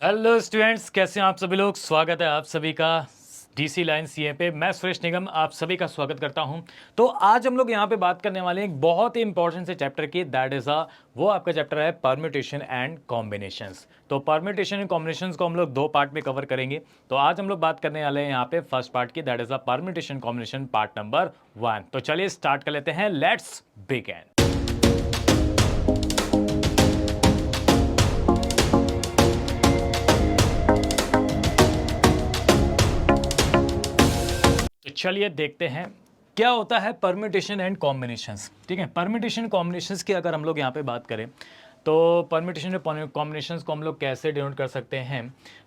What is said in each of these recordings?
Hello students, कैसे हैं आप सभी लोग। स्वागत है आप सभी का डीसी लाइन सीए पे। मैं सुरेश निगम आप सभी का स्वागत करता हूं। तो आज हम लोग यहां पे बात करने वाले हैं एक बहुत ही इंपॉर्टेंट से चैप्टर की, दैट इज वो आपका चैप्टर है परम्यूटेशन एंड कॉम्बिनेशंस। तो परम्यूटेशन एंड कॉम्बिनेशंस को हम लोग दो पार्ट में कवर करेंगे। तो आज हम लोग बात करने वाले हैं यहाँ पे फर्स्ट पार्ट की, that is permutation combination part number 1। तो चलिए स्टार्ट कर लेते हैं, लेट्स बिगिन। तो चलिए देखते हैं क्या होता है परम्यूटेशन एंड कॉम्बिनेशंस। ठीक है, परम्यूटेशन कॉम्बिनेशंस की अगर हम लोग यहाँ पे बात करें तो परम्यूटेशन एंड कॉम्बिनेशंस को हम लोग कैसे डिनोट कर सकते हैं।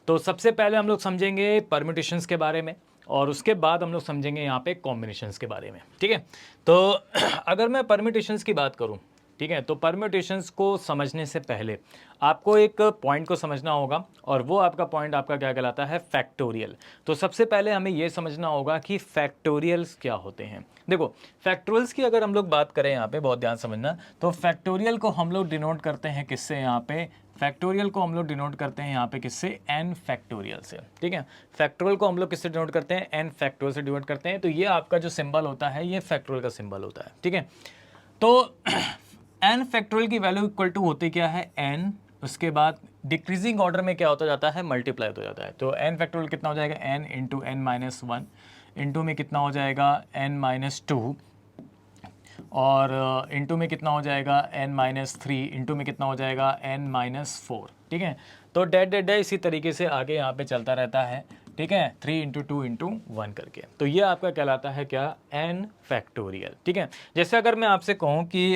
तो सबसे पहले हम लोग समझेंगे परम्यूटेशंस के बारे में और उसके बाद हम लोग समझेंगे यहाँ पे कॉम्बिनेशंस के बारे में। ठीक है, तो अगर मैं परम्यूटेशंस की बात करूँ, ठीक है, तो परम्यूटेशंस को समझने से पहले आपको एक पॉइंट को समझना होगा और वो आपका पॉइंट आपका क्या कहलाता है, फैक्टोरियल। तो सबसे पहले हमें ये समझना होगा कि फैक्टोरियल्स क्या होते हैं। देखो, फैक्टोरियल्स की अगर हम लोग बात करें यहाँ पे, बहुत ध्यान समझना, तो फैक्टोरियल को हम लोग डिनोट करते हैं किससे, यहाँ पे फैक्टोरियल को हम लोग डिनोट करते हैं यहाँ पे किससे, एन फैक्टोरियल से। ठीक है, फैक्टोरियल को हम लोग किससे डिनोट करते हैं, एन फैक्टोरियल से डिनोट करते हैं। तो ये आपका जो सिंबल होता है ये फैक्टोरियल का सिंबल होता है। ठीक है, तो एन फैक्टोरियल की वैल्यू इक्वल टू होती क्या है, एन, उसके बाद डिक्रीजिंग ऑर्डर में क्या होता जाता है, मल्टीप्लाई होता जाता है। तो एन फैक्टोरियल कितना हो जाएगा, n into n minus one, into में कितना हो जाएगा, एन माइनस टू, और इंटू में कितना हो जाएगा, एन माइनस थ्री, इंटू में कितना हो जाएगा, एन माइनस फोर। ठीक है, तो डेट डेट डेट इसी तरीके से आगे यहाँ पे चलता रहता है। ठीक है, 3 इंटू टू इंटू वन करके। तो ये आपका कहलाता है क्या, एन फैक्टोरियल। ठीक है, जैसे अगर मैं आपसे कहूँ कि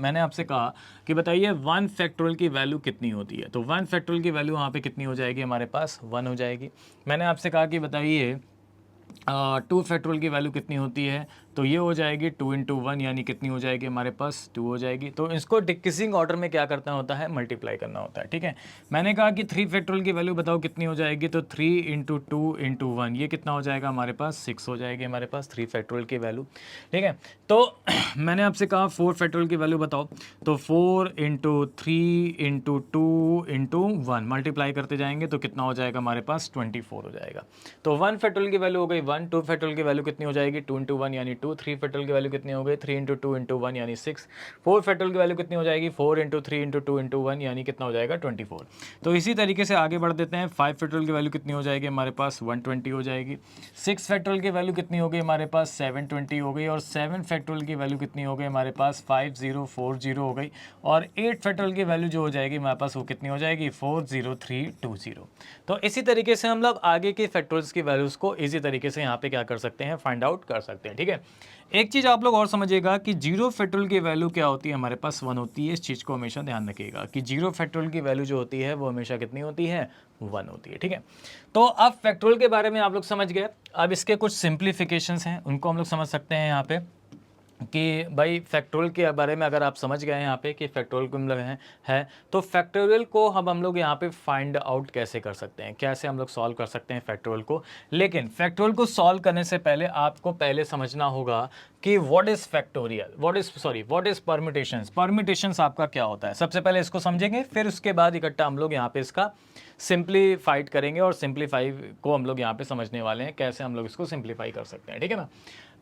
मैंने आपसे कहा कि बताइए 1 फैक्टोरियल की वैल्यू कितनी होती है, तो 1 फैक्टोरियल की वैल्यू वहाँ पे कितनी हो जाएगी, हमारे पास 1 हो जाएगी। मैंने आपसे कहा कि बताइए 2 फैक्टोरियल की वैल्यू कितनी होती है, तो ये हो जाएगी 2 इंटू वन, यानी कितनी हो जाएगी हमारे पास, 2 हो जाएगी। तो इसको डिक्रीजिंग ऑर्डर में क्या करना होता है, मल्टीप्लाई करना होता है। ठीक है, मैंने कहा कि 3 फैक्टोरियल की वैल्यू बताओ कितनी हो जाएगी, तो 3 इंटू टू इंटू वन, ये कितना हो जाएगा हमारे पास, 6 हो जाएगी हमारे पास 3 फैक्टोरियल की वैल्यू। ठीक है, तो मैंने आपसे कहा 4 फैक्टोरियल की वैल्यू बताओ, तो 4 into three into two into one, multiply करते जाएंगे तो कितना हो जाएगा हमारे पास, 24 हो जाएगा। तो 1 फैक्टोरियल की वैल्यू हो गई 1, 2 फैक्टोरियल की वैल्यू कितनी हो जाएगी, 2 इंटू वन यानी 2, 3 फैक्टोरियल की वैल्यू कितनी हो गई, 3 इंटू टू इंटू वन यानी 6, 4 फैक्टोरियल की वैल्यू कितनी हो जाएगी, 4 into three into two into one यानी कितना हो जाएगा, 24। तो इसी तरीके से आगे बढ़ देते हैं। 5 फैक्टोरियल की वैल्यू कितनी हो जाएगी हमारे पास, 120 हो जाएगी। 6 फैक्टोरियल की वैल्यू कितनी हो गई हमारे पास, 720 हो गई। और 7 फैक्टोरियल की वैल्यू कितनी हो गई हमारे पास, 5040 हो गई। और 8 फैक्टोरियल की वैल्यू जो हो जाएगी हमारे पास, वो कितनी हो जाएगी, 40320। तो इसी तरीके से हम लोग आगे के फैक्टोरियल्स की वैल्यूज़ को इसी तरीके से यहाँ पे क्या कर सकते हैं, फाइंड आउट कर सकते हैं। ठीक है, एक चीज़ आप लोग और समझिएगा कि जीरो फैक्टोरियल की वैल्यू क्या होती है, हमारे पास 1 होती है। इस चीज़ को हमेशा ध्यान रखिएगा कि जीरो फैक्टोरियल की वैल्यू जो होती है वो हमेशा कितनी होती है, 1 होती है। ठीक है, तो अब फैक्टोरियल के बारे में आप लोग समझ गए। अब इसके कुछ सिंप्लीफिकेशंस हैं, उनको हम लोग समझ सकते हैं यहाँ पे कि भाई फैक्टोरियल के बारे में अगर आप समझ गए हैं यहाँ पे कि फैक्टोरियल को हम लोग है, तो फैक्टोरियल को हम लोग यहाँ पे फाइंड आउट कैसे कर सकते हैं, कैसे हम लोग सॉल्व कर सकते हैं फैक्टोरियल को। लेकिन फैक्टोरियल को सॉल्व करने से पहले आपको पहले समझना होगा कि what is factorial, what is permutations. Permutations आपका क्या होता है, सबसे पहले इसको समझेंगे, फिर उसके बाद इकट्ठा हम लोग यहाँ पे इसका सिंप्लीफाइड करेंगे और सिंप्लीफाई को हम लोग यहाँ पे समझने वाले हैं कैसे हम लोग इसको सिंप्लीफाई कर सकते हैं। ठीक है ना,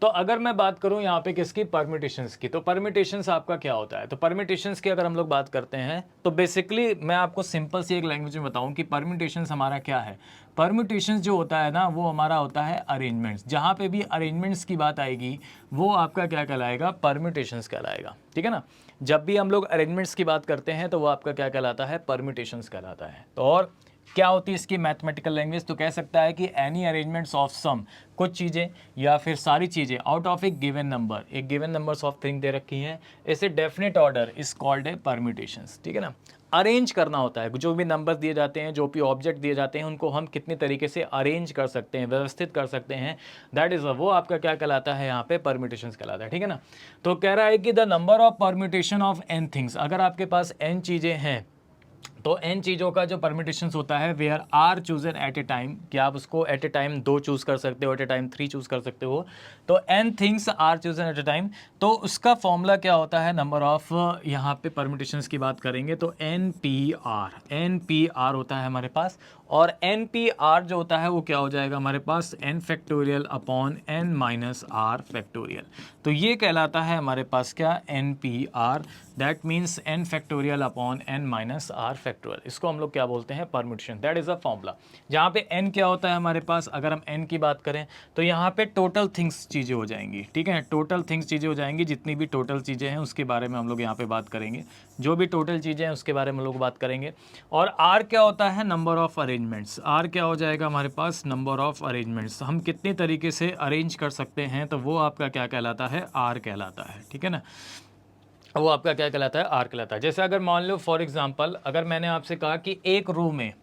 तो अगर मैं बात करूं यहाँ पे किसकी, परम्यूटेशंस की, तो परम्यूटेशंस आपका क्या होता है। तो परम्यूटेशंस की अगर हम लोग बात करते हैं तो बेसिकली मैं आपको सिंपल सी एक लैंग्वेज में बताऊं कि परम्यूटेशंस हमारा क्या है। परम्यूटेशंस जो होता है ना, वो हमारा होता है अरेंजमेंट्स। जहाँ पे भी अरेंजमेंट्स की बात आएगी वो आपका क्या कहलाएगा, परम्यूटेशंस कहलाएगा। ठीक है ना, जब भी हम लोग अरेंजमेंट्स की बात करते हैं तो वो आपका क्या कहलाता है, परम्यूटेशंस कहलाता है। तो और क्या होती है इसकी मैथमेटिकल लैंग्वेज, तो कह सकता है कि एनी अरेंजमेंट्स ऑफ सम, कुछ चीज़ें या फिर सारी चीज़ें आउट ऑफ एक गिवन नंबर, एक given numbers of thing they रखी हैं, इसे definite order is called a permutations. ठीक है ना, अरेंज करना होता है, जो भी नंबर्स दिए जाते हैं, जो भी ऑब्जेक्ट दिए जाते हैं, उनको हम कितनी तरीके से अरेंज कर सकते हैं, व्यवस्थित कर सकते हैं, दैट इज वो आपका क्या कहलाता है, यहाँ पे परम्यूटेशंस कहलाता है। ठीक है ना, तो कह रहा है कि the number of permutation of n things, अगर आपके पास एन चीज़ें हैं तो n चीज़ों का जो परमिटेशंस होता है where r chosen at a time, कि आप उसको एट ए टाइम 2 चूज़ कर सकते हो, एट ए टाइम 3 चूज़ कर सकते हो, तो n things are chosen at a time. तो उसका फॉर्मूला क्या होता है, नंबर ऑफ, यहाँ पे परमिटेशंस की बात करेंगे तो NPR होता है हमारे पास। और NPR जो होता है वो क्या हो जाएगा हमारे पास, n factorial upon n minus r factorial. तो ये कहलाता है हमारे पास क्या, NPR, that means n factorial upon n minus r factorial. इसको हम लोग क्या बोलते हैं, permutation. That is a formula जहाँ पे n क्या होता है हमारे पास, अगर हम n की बात करें तो यहाँ पे टोटल थिंग्स चीज़ें हो जाएंगी, ठीक है, टोटल थिंग्स चीज़ें हो जाएंगी, जितनी भी टोटल चीज़ें हैं उसके बारे में हम लोग यहाँ पे बात करेंगे, जो भी टोटल चीज़ें हैं उसके बारे में लोग बात करेंगे। और r क्या होता है, नंबर ऑफ अरेंजमेंट्स। r क्या हो जाएगा हमारे पास, नंबर ऑफ अरेंजमेंट्स, हम कितनी तरीके से अरेंज कर सकते हैं, तो वो आपका क्या कहलाता है, r कहलाता है, ठीक है ना, वो आपका क्या कहलाता है, आर कहलाता है। जैसे अगर मान लो फॉर एग्जांपल, अगर मैंने आपसे कहा कि एक रो में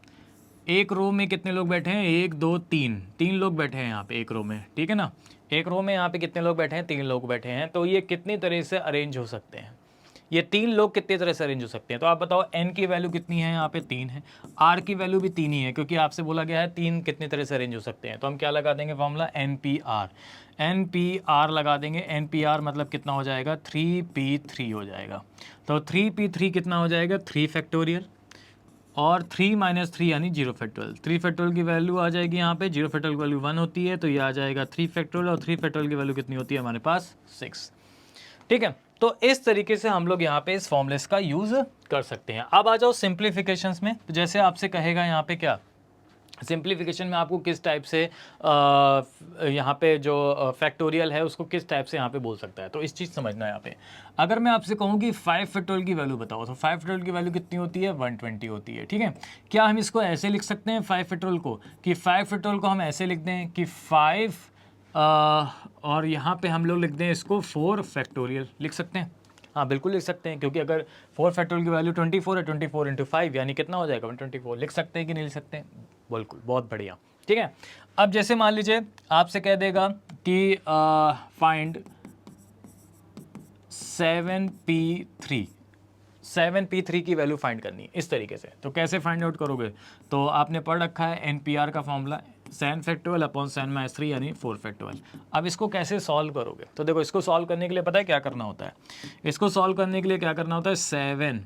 कितने लोग बैठे हैं, 1 2 3, 3 लोग बैठे हैं यहाँ पे एक रो में, ठीक है ना, एक रो में यहाँ पे कितने लोग बैठे हैं, 3 लोग बैठे हैं, तो ये कितनी तरह से अरेंज हो सकते हैं, ये 3 लोग कितनी तरह से अरेंज हो सकते हैं। तो आप बताओ n की वैल्यू कितनी है, यहाँ पे 3 है, r की वैल्यू भी 3 ही है, क्योंकि आपसे बोला गया है 3 कितनी तरह से अरेंज हो सकते हैं। तो हम क्या लगा देंगे फॉर्मूला, NPR लगा देंगे। NPR मतलब कितना हो जाएगा, 3p3 हो जाएगा। तो 3p3 कितना हो जाएगा, 3 फैक्टोरियल, और 3 माइनस 3 यानी 0 फैक्टोरियल। 3 फैक्टोरियल की वैल्यू आ जाएगी यहाँ पे, 0 फैक्टोरियल की वैल्यू 1 होती है, तो ये आ जाएगा 3 फैक्टोरियल, और 3 फैक्टोरियल की वैल्यू कितनी होती है हमारे पास, 6, ठीक है। तो इस तरीके से हम लोग यहाँ पे इस फॉर्मूलेस का यूज़ कर सकते हैं। अब आ जाओ सिंप्लीफिकेशंस में। तो जैसे आपसे कहेगा यहाँ पे क्या, सिंप्लीफिकेशन में आपको किस टाइप से यहाँ पे जो फैक्टोरियल है उसको किस टाइप से यहाँ पे बोल सकता है, तो इस चीज़ समझना है यहाँ पे। अगर मैं आपसे कहूँ कि 5 फैक्टोरियल की वैल्यू बताओ, तो 5 फैक्टोरियल की वैल्यू कितनी होती है, 120 होती है, ठीक है। क्या हम इसको ऐसे लिख सकते हैं 5 फैक्टोरियल को, कि 5 फैक्टोरियल को हम ऐसे लिख दें कि 5 और यहाँ पे हम लोग लिख दें इसको 4 फैक्टोरियल, लिख सकते हैं, हाँ बिल्कुल लिख सकते हैं, क्योंकि अगर 4 फैक्टोरियल की वैल्यू 24 है, 24 इंटू 5 यानी कितना हो जाएगा, 124, लिख सकते हैं कि नहीं लिख सकते हैं, बिल्कुल, बहुत बढ़िया, ठीक है। अब जैसे मान लीजिए आपसे कह देगा कि फाइंड 7p3 की वैल्यू फाइंड करनी है इस तरीके से, तो कैसे फाइंड आउट करोगे, तो आपने पढ़ रखा है NPR का फॉर्मूला, 7 फैक्टोरियल अपॉन 7 माइनस 3 यानी 4 फैक्टोरियल। अब इसको कैसे सॉल्व करोगे, तो देखो इसको सॉल्व करने के लिए पता है क्या करना होता है, इसको सॉल्व करने के लिए क्या करना होता है, 7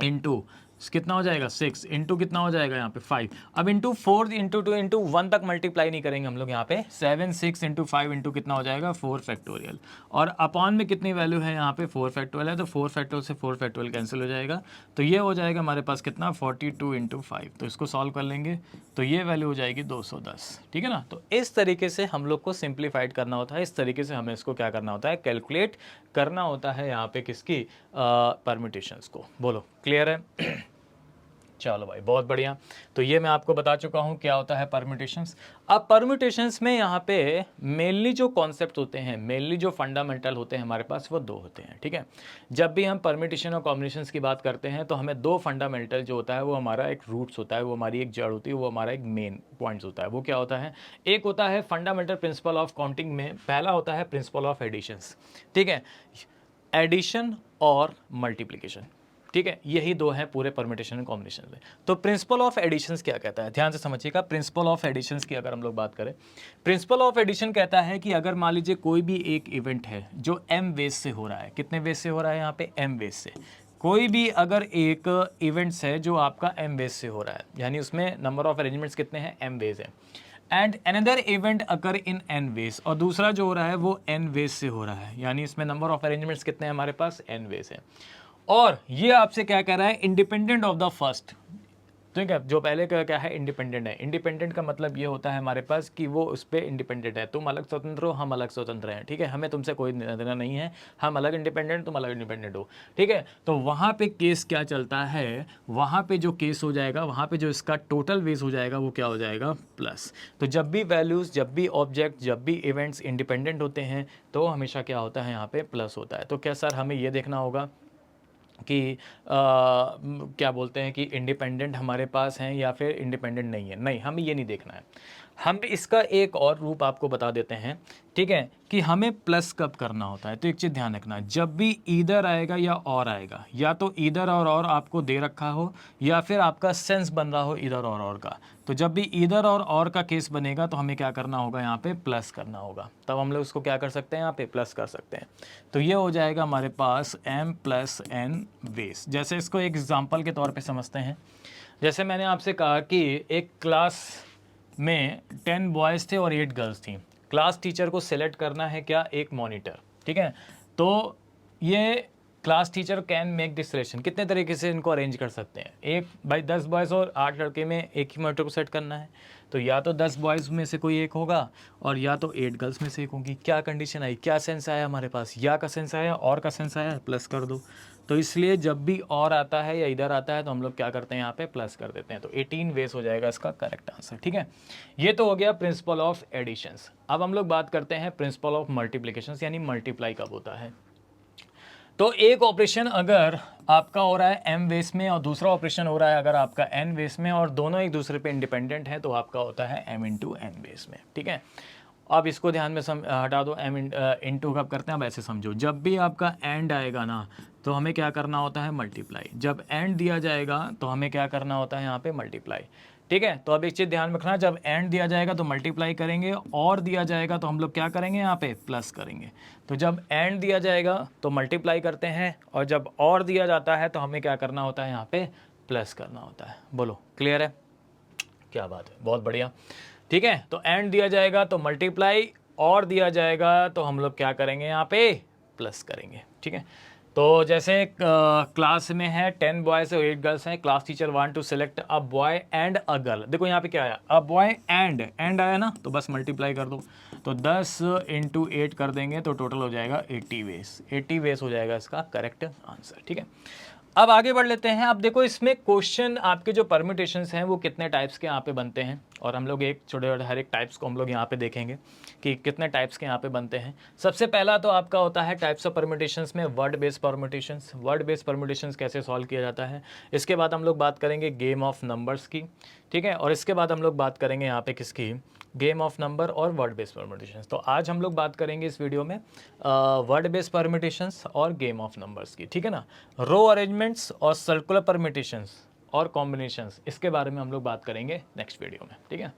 इंटू कितना हो जाएगा, 6 इंटू कितना हो जाएगा यहाँ पे 5, अब इंटू 4 इंटू 2 इंटू 1 तक मल्टीप्लाई नहीं करेंगे हम लोग यहाँ पे, 7 6 इंटू 5 इंटू कितना हो जाएगा 4 फैक्टोरियल, और अपॉन में कितनी वैल्यू है यहाँ पे 4 फैक्टोरियल है, तो 4 फैक्टोरियल से 4 फैक्टोरियल कैंसिल हो जाएगा, तो ये हो जाएगा हमारे पास कितना 42 इंटू 5, तो इसको सॉल्व कर लेंगे तो ये वैल्यू हो जाएगी 210, ठीक है ना। तो इस तरीके से हम लोग को सिंप्लीफाइड करना होता है, इस तरीके से हमें इसको क्या करना होता है, कैलकुलेट करना होता है यहाँ पे किसकी, परम्यूटेशंस को। बोलो क्लियर है? चलो भाई बहुत बढ़िया। तो ये मैं आपको बता चुका हूँ क्या होता है परम्यूटेशंस। अब परम्यूटेशंस में यहाँ पे मेनली जो कॉन्सेप्ट होते हैं, मेनली जो फंडामेंटल होते हैं हमारे पास, वो 2 होते हैं, ठीक है। जब भी हम परम्यूटेशन और कॉम्बिनेशंस की बात करते हैं तो हमें 2 फंडामेंटल जो होता है वो हमारा एक रूट्स होता है, वो हमारी एक जड़ होती है, वो हमारा एक मेन पॉइंट्स होता है। वो क्या होता है, एक होता है फंडामेंटल प्रिंसिपल ऑफ काउंटिंग में पहला होता है प्रिंसिपल ऑफ एडिशंस, ठीक है, एडिशन और मल्टीप्लीकेशन, ठीक है, यही 2 हैं पूरे परम्यूटेशन एंड कॉम्बिनेशन में। तो प्रिंसिपल ऑफ एडिशंस क्या कहता है, ध्यान से समझिएगा। प्रिंसिपल ऑफ एडिशंस की अगर हम लोग बात करें, प्रिंसिपल ऑफ एडिशन कहता है कि अगर मान लीजिए कोई भी एक इवेंट है जो m वेज से हो रहा है, कितने वेज से हो रहा है यहाँ पे, m वेज से, कोई भी अगर एक इवेंट्स है जो आपका m वेज से हो रहा है, यानी उसमें नंबर ऑफ अरेंजमेंट्स कितने हैं, m वेज है, and another event occur in n ways, और दूसरा जो हो रहा है वो n वेज से हो रहा है, यानी इसमें नंबर ऑफ अरेंजमेंट्स कितने हैं हमारे पास, n वेज है। और ये आपसे क्या कह रहा है, इंडिपेंडेंट ऑफ द फर्स्ट, ठीक है, जो पहले का क्या है, इंडिपेंडेंट है। इंडिपेंडेंट का मतलब ये होता है हमारे पास कि वो उस पर इंडिपेंडेंट है, तुम अलग स्वतंत्र हो, हम अलग स्वतंत्र हैं, ठीक है, हमें तुमसे कोई लेना नहीं है, हम अलग इंडिपेंडेंट, तुम अलग इंडिपेंडेंट हो, ठीक है। तो वहाँ पे केस क्या चलता है, वहाँ पे जो केस हो जाएगा, वहाँ पे जो इसका टोटल वेज हो जाएगा वो क्या हो जाएगा, प्लस। तो जब भी वैल्यूज़, जब भी ऑब्जेक्ट, जब भी इवेंट्स इंडिपेंडेंट होते हैं तो हमेशा क्या होता है यहाँ पे, प्लस होता है। तो क्या सर हमें ये देखना होगा कि क्या बोलते हैं कि इंडिपेंडेंट हमारे पास हैं या फिर इंडिपेंडेंट नहीं है, नहीं, हमें ये नहीं देखना है। हम इसका एक और रूप आपको बता देते हैं ठीक है, कि हमें प्लस कब करना होता है। तो एक चीज़ ध्यान रखना, जब भी ईदर आएगा या और आएगा, या तो ईदर और आपको दे रखा हो या फिर आपका सेंस बन रहा हो ईदर और का, तो जब भी ईदर और का केस बनेगा तो हमें क्या करना होगा, यहाँ पे प्लस करना होगा। तब हम लोग उसको क्या कर सकते हैं, यहाँ पे प्लस कर सकते हैं। तो ये हो जाएगा हमारे पास m + n वेस। जैसे इसको एक एग्जाम्पल के तौर पर समझते हैं। जैसे मैंने आपसे कहा कि एक क्लास में 10 बॉयज़ थे और 8 गर्ल्स थी। क्लास टीचर को सिलेक्ट करना है क्या, एक मॉनिटर, ठीक है। तो ये class teacher can make this selection, कितने तरीके से इनको अरेंज कर सकते हैं। एक भाई 10 बॉयज़ और 8 लड़के में एक ही मॉनिटर को सेट करना है, तो या तो 10 बॉयज़ में से कोई एक होगा और या तो 8 गर्ल्स में से एक होगी। क्या कंडीशन आई, क्या सेंस आया हमारे पास, या का सेंस आया और का सेंस आया, प्लस कर दो। तो इसलिए जब भी और आता है या इधर आता है तो हम लोग क्या करते हैं, यहाँ पे प्लस कर देते हैं। तो 18 वेस हो जाएगा इसका करेक्ट आंसर, ठीक है। ये तो हो गया प्रिंसिपल ऑफ एडिशंस। अब हम लोग बात करते हैं प्रिंसिपल ऑफ मल्टीप्लिकेशंस, यानी मल्टीप्लाई कब होता है। तो एक ऑपरेशन अगर आपका हो रहा है m वेस में और दूसरा ऑपरेशन हो रहा है अगर आपका n वेस में, और दोनों एक दूसरे पे इंडिपेंडेंट है, तो आपका होता है m × n वेस में, ठीक है। अब इसको ध्यान में हटा दो, m इंटू कब करते हैं, अब ऐसे समझो, जब भी आपका एंड आएगा ना तो हमें क्या करना होता है, मल्टीप्लाई। जब एंड दिया जाएगा तो हमें क्या करना होता है, यहाँ पे मल्टीप्लाई, ठीक है। तो अब एक चीज़ ध्यान रखना, जब एंड दिया जाएगा तो मल्टीप्लाई करेंगे, और दिया जाएगा तो हम लोग क्या करेंगे, यहाँ पे प्लस करेंगे। तो जब एंड दिया जाएगा तो मल्टीप्लाई करते हैं, और जब और दिया जाता है तो हमें क्या करना होता है, यहाँ पे प्लस करना होता है। बोलो क्लियर है, क्या बात है, बहुत बढ़िया, ठीक है। तो एंड दिया जाएगा तो मल्टीप्लाई, और दिया जाएगा तो हम लोग क्या करेंगे, यहाँ पे प्लस करेंगे, ठीक है। तो जैसे क्लास में है 10 बॉयज़ और 8 गर्ल्स हैं, class teacher want to select a boy and a girl. देखो यहाँ पे क्या आया, अ बॉय एंड आया ना, तो बस मल्टीप्लाई कर दो। तो 10 × 8 कर देंगे तो टोटल हो जाएगा 80 वेस। 80 वेस हो जाएगा इसका करेक्ट आंसर, ठीक है। अब आगे बढ़ लेते हैं। अब देखो इसमें क्वेश्चन आपके जो परम्यूटेशंस हैं वो कितने टाइप्स के यहाँ पे बनते हैं, और हम लोग एक छोटे छोटे हर एक टाइप्स को हम लोग यहाँ पे देखेंगे कि कितने टाइप्स के यहाँ पे बनते हैं। सबसे पहला तो आपका होता है टाइप्स ऑफ परम्यूटेशंस में word based permutations. Word based permutations कैसे सॉल्व किया जाता है, इसके बाद हम लोग बात करेंगे गेम ऑफ नंबर्स की, ठीक है। और इसके बाद हम लोग बात करेंगे यहाँ पे किसकी, गेम ऑफ नंबर और वर्ड बेस्ड परम्यूटेशंस। तो आज हम लोग बात करेंगे इस वीडियो में वर्ड बेस्ड परम्यूटेशंस और गेम ऑफ नंबर्स की, ठीक है ना। रो अरेंजमेंट्स और सर्कुलर परम्यूटेशंस और कॉम्बिनेशंस, इसके बारे में हम लोग बात करेंगे नेक्स्ट वीडियो में, ठीक है।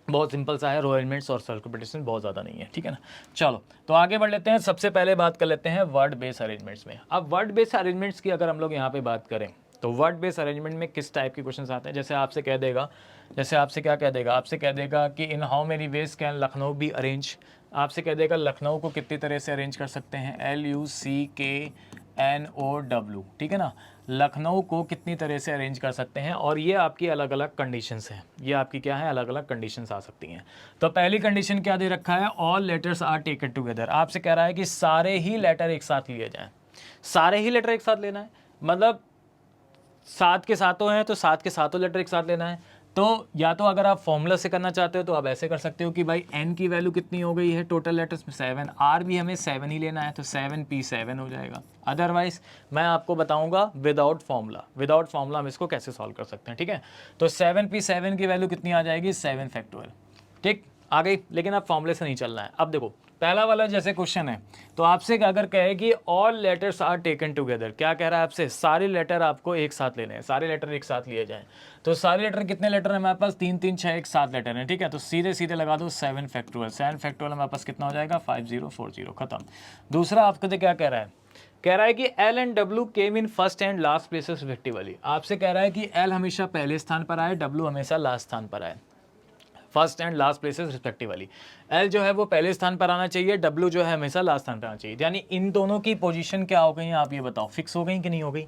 बहुत सिंपल सा है, रो अरेंजमेंट्स और सर्कुलर परम्यूटेशन बहुत ज़्यादा नहीं है, ठीक है ना। चलो तो आगे बढ़ लेते हैं। सबसे पहले बात कर लेते हैं वर्ड बेस्ड अरेंजमेंट्स में। अब वर्ड बेस्ड अरेंजमेंट्स की अगर हम लोग यहाँ पे बात करें तो वर्ड बेस्ड अरेंजमेंट में किस टाइप के क्वेश्चंस आते हैं। जैसे आपसे कह देगा, जैसे आपसे क्या कह देगा, आपसे कह देगा कि in how many ways can Lucknow be arrange. आपसे कह देगा लखनऊ को कितनी तरह से अरेंज कर सकते हैं, LUCKNOW, ठीक है ना। लखनऊ को कितनी तरह से अरेंज कर सकते हैं, और ये आपकी अलग अलग कंडीशंस हैं, ये आपकी क्या है, अलग अलग कंडीशंस आ सकती हैं। तो पहली कंडीशन क्या दे रखा है, all letters are taken together. आपसे कह रहा है कि सारे ही लेटर एक साथ लिए जाएं। सारे ही लेटर एक साथ लेना है, मतलब 7 के सातों हैं तो 7 के सातों लेटर एक साथ लेना है। तो या तो अगर आप फॉर्मूला से करना चाहते हो तो आप ऐसे कर सकते हो कि भाई n की वैल्यू कितनी हो गई है टोटल लेटर्स में 7, r भी हमें 7 ही लेना है, तो 7p7 हो जाएगा। अदरवाइज मैं आपको बताऊंगा विदाउट फार्मूला हम इसको कैसे सॉल्व कर सकते हैं, ठीक है। तो 7p7 की वैल्यू कितनी आ जाएगी, 7 फैक्टोरियल, ठीक आ गई। लेकिन अब फॉर्मूले से नहीं चलना है। अब देखो पहला वाला जैसे क्वेश्चन है, तो आपसे अगर कहे कि all letters are taken together, क्या कह रहा है आपसे, सारे लेटर आपको एक साथ लेने हैं, सारे लेटर एक साथ लिए जाएं। तो सारे लेटर कितने लेटर हैं हमारे पास, 3 3 6 1 7 लेटर हैं, ठीक है। तो सीधे सीधे लगा दो 7 फैक्टोरियल। 7 फैक्टोरियल हमारे पास कितना हो जाएगा, 5040, खत्म। दूसरा आपको क्या कह रहा है, कह रहा है कि L and W came in first and last places respectively. आपसे कह रहा है कि L हमेशा पहले स्थान पर आए, W हमेशा लास्ट स्थान पर आए, first and last places respectively. L जो है वो पहले स्थान पर आना चाहिए, डब्ल्यू जो है हमेशा लास्ट स्थान पर आना चाहिए। यानी इन दोनों की पोजीशन क्या हो गई है, आप ये बताओ, फिक्स हो गई कि नहीं हो गई।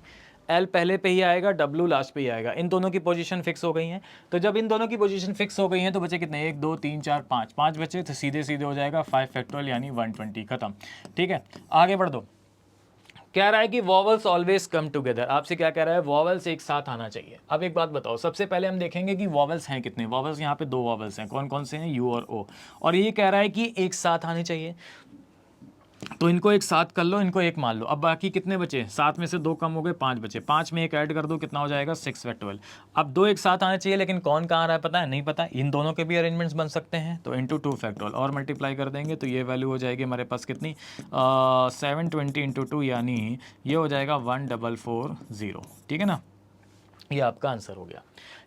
एल पहले पे ही आएगा, डब्ल्यू लास्ट पे ही आएगा, इन दोनों की पोजीशन फिक्स हो गई हैं। तो जब इन दोनों की पोजीशन फिक्स हो गई हैं तो बचे कितने, 1 2 3 4 5, 5 बचे, तो सीधे सीधे हो जाएगा 5 फैक्टोरियल यानी 120, खत्म, ठीक है। आगे बढ़ दो। कह रहा है कि वॉवल्स ऑलवेज कम टुगेदर। आपसे क्या कह रहा है, वॉवल्स एक साथ आना चाहिए। अब एक बात बताओ, सबसे पहले हम देखेंगे कि वॉवल्स हैं कितने। वॉवल्स यहाँ पे 2 वॉवल्स हैं, कौन कौन से हैं, यू और ओ, और ये कह रहा है कि एक साथ आने चाहिए। तो इनको एक साथ कर लो, इनको एक मान लो। अब बाकी कितने बचे, 7 में से 2 कम हो गए, 5 बचे। 5 में एक ऐड कर दो, कितना हो जाएगा 6 फैक्टोरियल। अब 2 एक साथ आने चाहिए, लेकिन कौन कहाँ आ रहा है पता है, नहीं पता। इन दोनों के भी अरेंजमेंट्स बन सकते हैं, तो इंटू 2 फैक्टोरियल और मल्टीप्लाई कर देंगे तो ये वैल्यू हो जाएगी हमारे पास कितनी, 720 इंटू 2, यानी ये हो जाएगा 1440। ठीक है ना, ये आपका आंसर हो गया।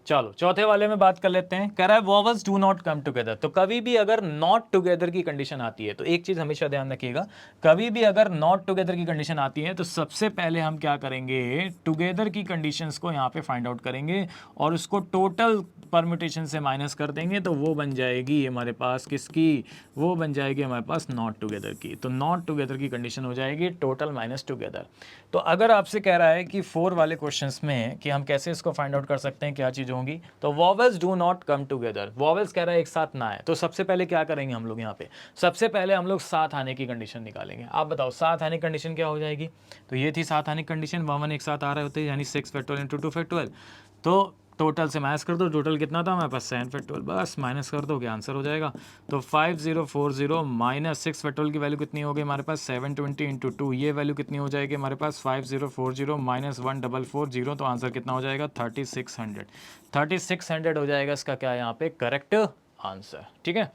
चलो चौथे वाले में बात कर लेते हैं। कह रहा है vowels do not come together. तो कभी भी अगर नॉट टुगेदर की कंडीशन आती है, तो एक चीज हमेशा ध्यान रखिएगा, कभी भी अगर नॉट टुगेदर की कंडीशन आती है तो सबसे पहले हम क्या करेंगे, टुगेदर की कंडीशंस को यहाँ पे फाइंड आउट करेंगे और उसको टोटल परम्यूटेशन से माइनस कर देंगे, तो वो बन जाएगी हमारे पास किसकी, वो बन जाएगी हमारे पास नॉट टुगेदर की। तो नॉट टुगेदर की कंडीशन हो जाएगी टोटल माइनस टुगेदर। तो अगर आपसे कह रहा है कि 4 वाले क्वेश्चंस में कि हम कैसे इसको फाइंड आउट कर सकते हैं, क्या चीज़ होंगी, तो vowels do not come together, vowels कह रहा है एक साथ ना आए, तो सबसे पहले क्या करेंगे हम लोग यहाँ पे, सबसे पहले हम लोग साथ आने की कंडीशन निकालेंगे। आप बताओ साथ आने की कंडीशन क्या हो जाएगी, तो ये थी साथ आने की कंडीशन, 1 एक साथ आ रहे होते हैं, यानी 6 फैक्टोरियल इंटू 2 फैक्टोरियल। तो टोटल से माइनस कर दो, टोटल कितना था हमारे पास 7 फैक्टोरियल, बस माइनस कर दो, क्या आंसर हो जाएगा। तो 5040 माइनस 6 फैक्टोरियल की वैल्यू कितनी हो गई हमारे पास, 720 इंटू 2, ये वैल्यू कितनी हो जाएगी हमारे पास 5040 माइनस 1440, तो आंसर कितना हो जाएगा 3600। 3600 हो जाएगा इसका क्या यहाँ पे करेक्ट आंसर। ठीक है,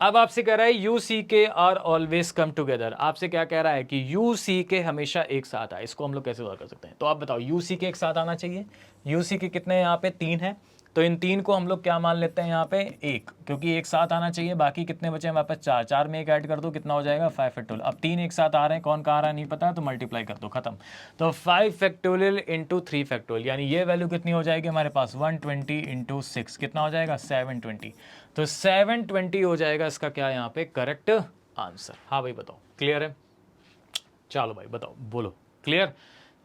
अब आपसे कह रहा है यू सी के आर ऑलवेज कम टुगेदर। आपसे क्या कह रहा है कि यू सी के हमेशा एक साथ आए, इसको हम लोग कैसे सॉल्व कर सकते हैं। तो आप बताओ यू सी के एक साथ आना चाहिए, यू सी के कितने यहाँ पे 3 है, तो इन 3 को हम लोग क्या मान लेते हैं यहाँ पे 1, क्योंकि एक साथ आना चाहिए। बाकी कितने बचे हमारे पास 4, 4 में एक ऐड कर दो, कितना हो जाएगा 5 फैक्टोरियल। अब 3 एक साथ आ रहे हैं, कौन कहाँ आ रहा है नहीं पता, तो मल्टीप्लाई कर दो, खत्म। तो 5 फैक्टोरियल इंटू 3 फैक्टोरियल, यानी ये वैल्यू कितनी हो जाएगी हमारे पास 120 इंटू 6, कितना हो जाएगा 720। तो 720 हो जाएगा इसका क्या यहाँ पे करेक्ट आंसर। हाँ भाई बताओ, क्लियर है, चलो भाई बताओ, बोलो क्लियर।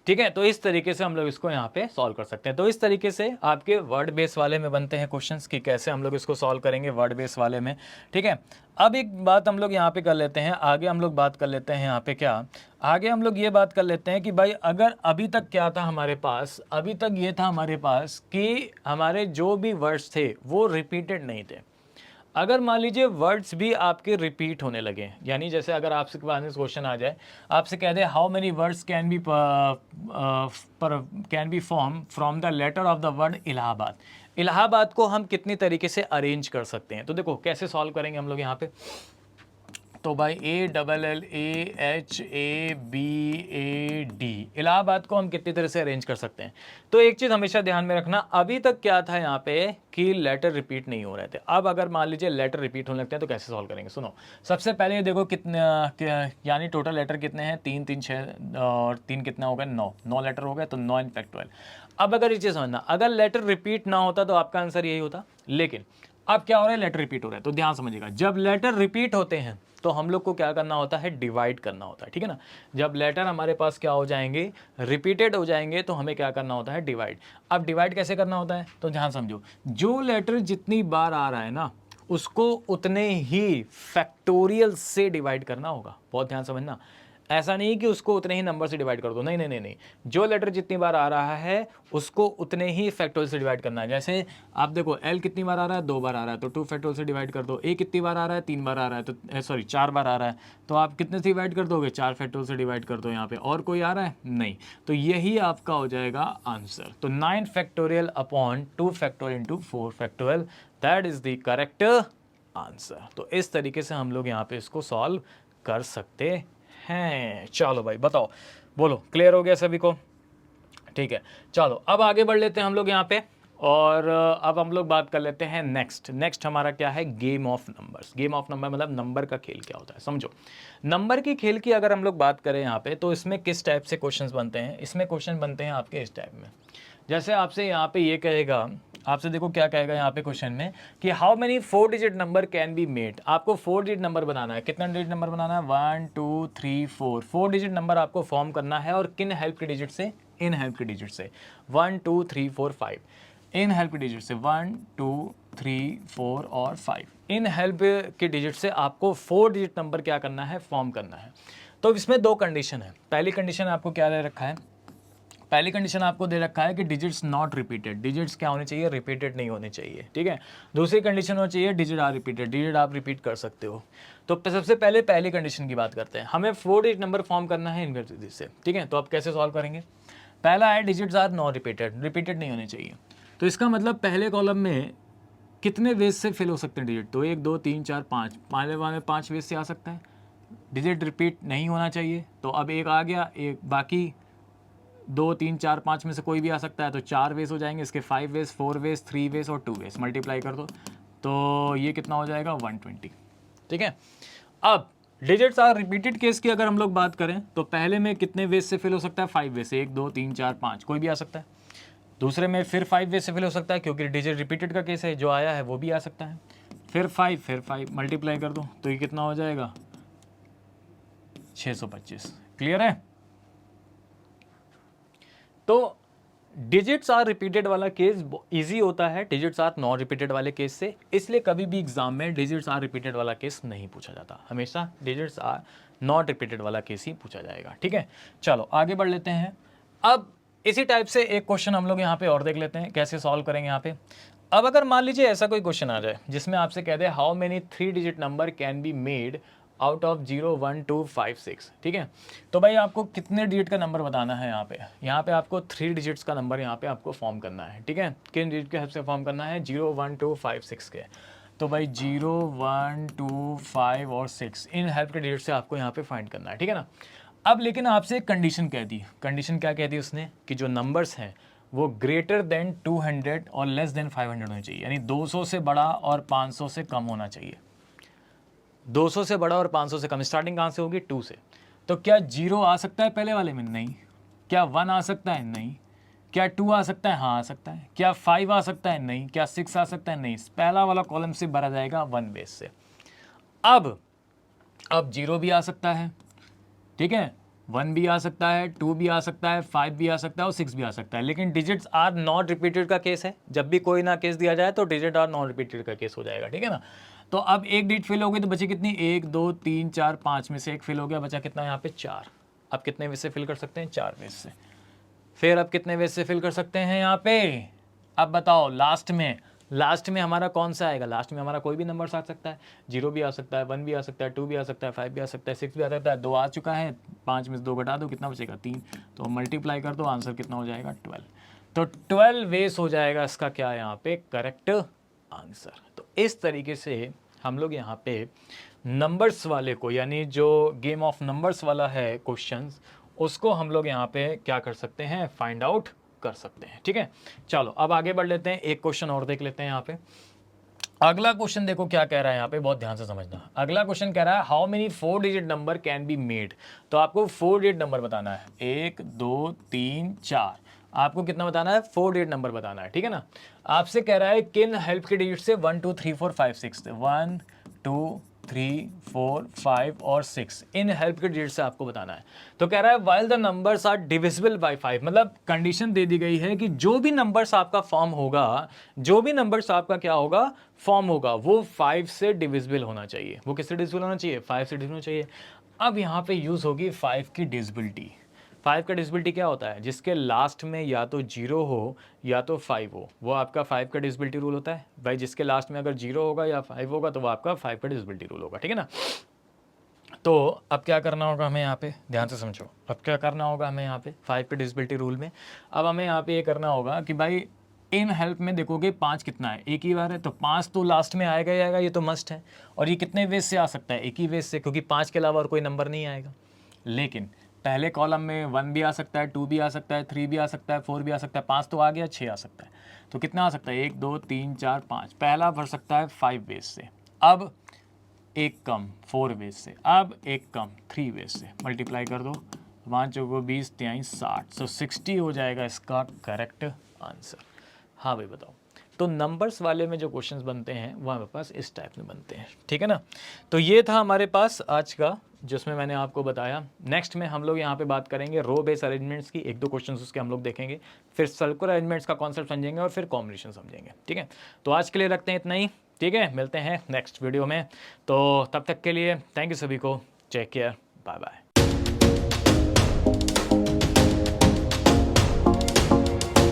ठीक है, तो इस तरीके से हम लोग इसको यहाँ पे सॉल्व कर सकते हैं। तो इस तरीके से आपके वर्ड बेस वाले में बनते हैं क्वेश्चंस कि कैसे हम लोग इसको सॉल्व करेंगे वर्ड बेस वाले में। ठीक है, अब एक बात हम लोग यहाँ पे कर लेते हैं, आगे हम लोग बात कर लेते हैं यहाँ पे क्या, आगे हम लोग ये बात कर लेते हैं कि भाई अगर अभी तक क्या था हमारे पास, अभी तक ये था हमारे पास कि हमारे जो भी वर्ड्स थे वो रिपीटेड नहीं थे। अगर मान लीजिए वर्ड्स भी आपके रिपीट होने लगे, यानी जैसे अगर आपसे क्वेश्चन आ जाए, आपसे कह दे how many words can be form from the letter of the word Allahabad. Allahabad को हम कितनी तरीके से अरेंज कर सकते हैं, तो देखो कैसे सॉल्व करेंगे हम लोग यहाँ पे। तो भाई ALLAHABAD, इलाहाबाद को हम कितनी तरह से अरेंज कर सकते हैं। तो एक चीज़ हमेशा ध्यान में रखना, अभी तक क्या था यहाँ पे कि लेटर रिपीट नहीं हो रहे थे। अब अगर मान लीजिए लेटर रिपीट होने लगते हैं तो कैसे सॉल्व करेंगे, सुनो। सबसे पहले देखो कितने, यानी टोटल लेटर कितने हैं, 3 3 6 और 3 कितना हो गया 9, 9 लेटर हो गए, तो 9 इन फैक्टोरियल। अब अगर ये चीज़ समझना, अगर लेटर रिपीट ना होता तो आपका आंसर यही होता, लेकिन अब क्या हो रहा है, लेटर रिपीट हो रहा है। तो ध्यान समझिएगा, जब लेटर रिपीट होते हैं तो हम लोग को क्या करना होता है, डिवाइड करना होता है। ठीक है ना, जब लेटर हमारे पास क्या हो जाएंगे, रिपीटेड हो जाएंगे, तो हमें क्या करना होता है, डिवाइड। अब डिवाइड कैसे करना होता है, तो ध्यान समझो, जो लेटर जितनी बार आ रहा है ना उसको उतने ही फैक्टोरियल से डिवाइड करना होगा। बहुत ध्यान समझना, ऐसा नहीं कि उसको उतने ही नंबर से डिवाइड कर दो, नहीं नहीं नहीं नहीं, जो लेटर जितनी बार आ रहा है उसको उतने ही फैक्टोरियल से डिवाइड करना है। जैसे आप देखो L कितनी बार आ रहा है, 2 बार आ रहा है, तो 2 फैक्टोरियल से डिवाइड कर दो। A कितनी बार आ रहा है, 3 बार आ रहा है, तो सॉरी 4 बार आ रहा है, तो आप कितने से डिवाइड कर दोगे, 4 फैक्टोरियल से डिवाइड कर दो। यहाँ पे और कोई आ रहा है नहीं, तो यही आपका हो जाएगा आंसर। तो 9 factorial upon 2 factorial into 4 factorial, that is the correct answer. तो इस तरीके से हम लोग यहाँ पे इसको सॉल्व कर सकते हैं। चलो भाई बताओ, बोलो क्लियर हो गया सभी को। ठीक है, चलो अब आगे बढ़ लेते हैं हम लोग यहाँ पे, और अब हम लोग बात कर लेते हैं नेक्स्ट हमारा क्या है, game of numbers. Game of number मतलब नंबर का खेल क्या होता है, समझो। नंबर की खेल की अगर हम लोग बात करें यहाँ पे, तो इसमें किस टाइप से क्वेश्चंस बनते हैं, इसमें क्वेश्चन बनते हैं आपके इस टाइप में। जैसे आपसे यहाँ पे ये कहेगा, आपसे देखो क्या कहेगा यहाँ पे क्वेश्चन में कि how many 4 digit number can be made. आपको 4 डिजिट नंबर बनाना है, कितना डिजिट नंबर बनाना है, 1 2 3 4, 4 डिजिट नंबर आपको फॉर्म करना है। और किन हेल्प के डिजिट से, इन हेल्प के डिजिट से, 1 2 3 4 5, इन हेल्प के डिजिट से 1 2 3 4 और 5, इन हेल्प के डिजिट से आपको 4 डिजिट नंबर क्या करना है, फॉर्म करना है। तो इसमें 2 कंडीशन है। पहली कंडीशन आपको क्या दे रखा है, पहली कंडीशन आपको दे रखा है कि डिजिट्स नॉट रिपीटेड, डिजिट्स क्या होने चाहिए, रिपीटेड नहीं होने चाहिए, ठीक है। दूसरी कंडीशन होनी चाहिए डिजिट आर रिपीटेड, डिजिट आप रिपीट कर सकते हो। तो सबसे पहले पहली कंडीशन की बात करते हैं, हमें 4 डिजिट नंबर फॉर्म करना है इनवर्स डिजिट से, ठीक है। तो आप कैसे सॉल्व करेंगे, पहला है digits are not repeated, repeated नहीं होने चाहिए। तो इसका मतलब पहले कॉलम में कितने वेज से फिल हो सकते हैं डिजिट, तो 1 2 3 4 5, पहले वाले 5 वेज से आ सकता है, डिजिट रिपीट नहीं होना चाहिए। तो अब एक आ गया, एक बाकी 2 3 4 5 में से कोई भी आ सकता है, तो 4 वेज हो जाएंगे इसके, 5 वेज 4 वेज 3 वेज और 2 वेज, मल्टीप्लाई कर दो तो ये कितना हो जाएगा 120, ठीक है। अब डिजिट्स आर रिपीटेड केस की अगर हम लोग बात करें तो पहले में कितने वेज से फिल हो सकता है, 5 वेज से, 1 2 3 4 5 कोई भी आ सकता है। दूसरे में फिर 5 वेज से फिल हो सकता है क्योंकि डिजिट रिपीटेड का केस है, जो आया है वो भी आ सकता है। फिर 5 मल्टीप्लाई कर दो तो ये कितना हो जाएगा 625, क्लियर है। तो डिजिट्स आर रिपीटेड वाला केस इजी होता है डिजिट्स आर नॉन रिपीटेड वाले केस से, इसलिए कभी भी एग्जाम में डिजिट्स आर रिपीटेड वाला केस नहीं पूछा जाता, हमेशा डिजिट्स आर नॉट रिपीटेड वाला केस ही पूछा जाएगा, ठीक है। चलो आगे बढ़ लेते हैं। अब इसी टाइप से एक क्वेश्चन हम लोग यहाँ पे और देख लेते हैं कैसे सॉल्व करेंगे यहाँ पे। अब अगर मान लीजिए ऐसा कोई क्वेश्चन आ जाए जिसमें आपसे कह दे how many 3 digit number can be made out of 0 1 2 5 6, ठीक है। तो भाई आपको कितने डिजिट का नंबर बताना है, यहाँ पे आपको 3 डिजिट्स का नंबर यहाँ पे आपको फॉर्म करना है, ठीक है। किन डिजिट के हेल्प से फॉर्म करना है, 0 1 2 5 6 के। तो भाई 0 1 2 5 और 6 इन हेल्प के डिजिट से आपको यहाँ पे फाइंड करना है, ठीक है ना। अब लेकिन आपसे एक कंडीशन कह दी, कंडीशन क्या कह दी उसने कि जो नंबर्स हैं वो ग्रेटर देन 200 और लेस देन 500 होनी चाहिए, यानी 200 से बड़ा और 500 से कम होना चाहिए। 200 से बड़ा और 500 से कम, स्टार्टिंग कहाँ से होगी 2 से। तो क्या 0 आ सकता है पहले वाले में, नहीं। क्या 1 आ सकता है, नहीं। क्या 2 आ सकता है, हाँ आ सकता है। क्या 5 आ सकता है, नहीं। क्या 6 आ सकता है, नहीं। पहला वाला कॉलम से भरा जाएगा 1 बेस से। अब 0 भी आ सकता है, ठीक है, 1 भी आ सकता है, 2 भी आ सकता है, 5 भी आ सकता है और 6 भी आ सकता है, लेकिन डिजिट्स आर नॉट रिपीटेड का केस है। जब भी कोई ना केस दिया जाए तो डिजिट आर नॉट रिपीटेड का केस हो जाएगा, ठीक है ना। तो अब एक डिजिट फिल हो गई तो बची कितनी, 1 2 3 4 5 में से एक फिल हो गया, बचा कितना यहाँ पे 4। अब कितने वेज से फिल कर सकते हैं, 4 वेज से। फिर अब कितने वेज से फिल कर सकते हैं यहाँ पे, अब बताओ लास्ट में हमारा कौन सा आएगा, लास्ट में हमारा कोई भी नंबर आ सकता है, 0 भी आ सकता है, 1 भी आ सकता है, 2 भी आ सकता है, 5 भी आ सकता है, 6 भी आ सकता है। 2 आ चुका है, 5 में से 2 घटा दो कितना बचेगा 3, तो मल्टीप्लाई कर दो, आंसर कितना हो जाएगा 12। तो 12 वेज हो जाएगा इसका क्या यहाँ पे करेक्ट आंसर। तो इस तरीके से हम लोग यहाँ पे नंबर्स वाले को, यानी जो गेम ऑफ नंबर्स वाला है क्वेश्चंस, उसको हम लोग यहाँ पे क्या कर सकते हैं, फाइंड आउट कर सकते हैं, ठीक है। चलो अब आगे बढ़ लेते हैं, एक क्वेश्चन और देख लेते हैं यहाँ पे। अगला क्वेश्चन देखो क्या कह रहा है यहाँ पे, बहुत ध्यान से समझना। अगला क्वेश्चन कह रहा है how many 4 digit number can be made. तो आपको 4 डिजिट नंबर बताना है, 1 2 3 4, आपको कितना बताना है, 4 डिजिट नंबर बताना है, ठीक है ना। आपसे कह रहा है किन हेल्प के डिजिट से 1 2 3 4 5 6, 1 2 3 4 5 और 6 इन हेल्प के डिजिट से आपको बताना है। तो कह रहा है while the numbers are divisible by 5, मतलब कंडीशन दे दी गई है कि जो भी नंबर्स आपका फॉर्म होगा, जो भी नंबर्स आपका क्या होगा फॉर्म होगा, वो 5 से डिविजिबल होना चाहिए। वो किससे डिविजिबल होना चाहिए, 5 से डिविजिबल होना चाहिए। अब यहाँ पे यूज होगी 5 की डिविजिबिलिटी। 5 का डिविजिबिलिटी क्या होता है, जिसके लास्ट में या तो 0 हो या तो 5 हो, वो आपका 5 का डिविजिबिलिटी रूल होता है। भाई जिसके लास्ट में अगर 0 होगा या 5 होगा तो वो आपका 5 का डिविजिबिलिटी रूल होगा, ठीक है ना। तो अब क्या करना होगा हमें यहाँ पे, ध्यान से समझो, अब क्या करना होगा हमें यहाँ पे 5 के डिविजिबिलिटी रूल में। अब हमें यहाँ पे ये करना होगा कि भाई इन हेल्प में देखोगे 5 कितना है, एक ही बार है, तो 5 तो लास्ट में आएगा ही आएगा, ये तो मस्ट है। और ये कितने वेज से आ सकता है, एक ही वेज से, क्योंकि 5 के अलावा और कोई नंबर नहीं आएगा। लेकिन पहले कॉलम में 1 भी आ सकता है, 2 भी आ सकता है, 3 भी आ सकता है, 4 भी आ सकता है, 5 तो आ गया, 6 आ सकता है। तो कितना आ सकता है, 1 2 3 4 5, पहला भर सकता है 5 वेज से, अब एक कम 4 वेज से, अब एक कम 3 वेज से, मल्टीप्लाई कर दो, 5 चौको 20 23 60, सो 60 हो जाएगा इसका करेक्ट आंसर। हाँ भाई बताओ। तो नंबर्स वाले में जो क्वेश्चंस बनते हैं वो हमारे पास इस टाइप में बनते हैं, ठीक है ना। तो ये था हमारे पास आज का, जिसमें मैंने आपको बताया। नेक्स्ट में हम लोग यहाँ पे बात करेंगे रो बेस अरेंजमेंट्स की, 1-2 क्वेश्चंस उसके हम लोग देखेंगे, फिर सर्कुलर अरेंजमेंट्स का कॉन्सेप्ट समझेंगे और फिर कॉम्बिनेशन समझेंगे, ठीक है। तो आज के लिए रखते हैं इतना ही, ठीक है, मिलते हैं नेक्स्ट वीडियो में। तो तब तक के लिए थैंक यू सभी को, टेक केयर, बाय बाय।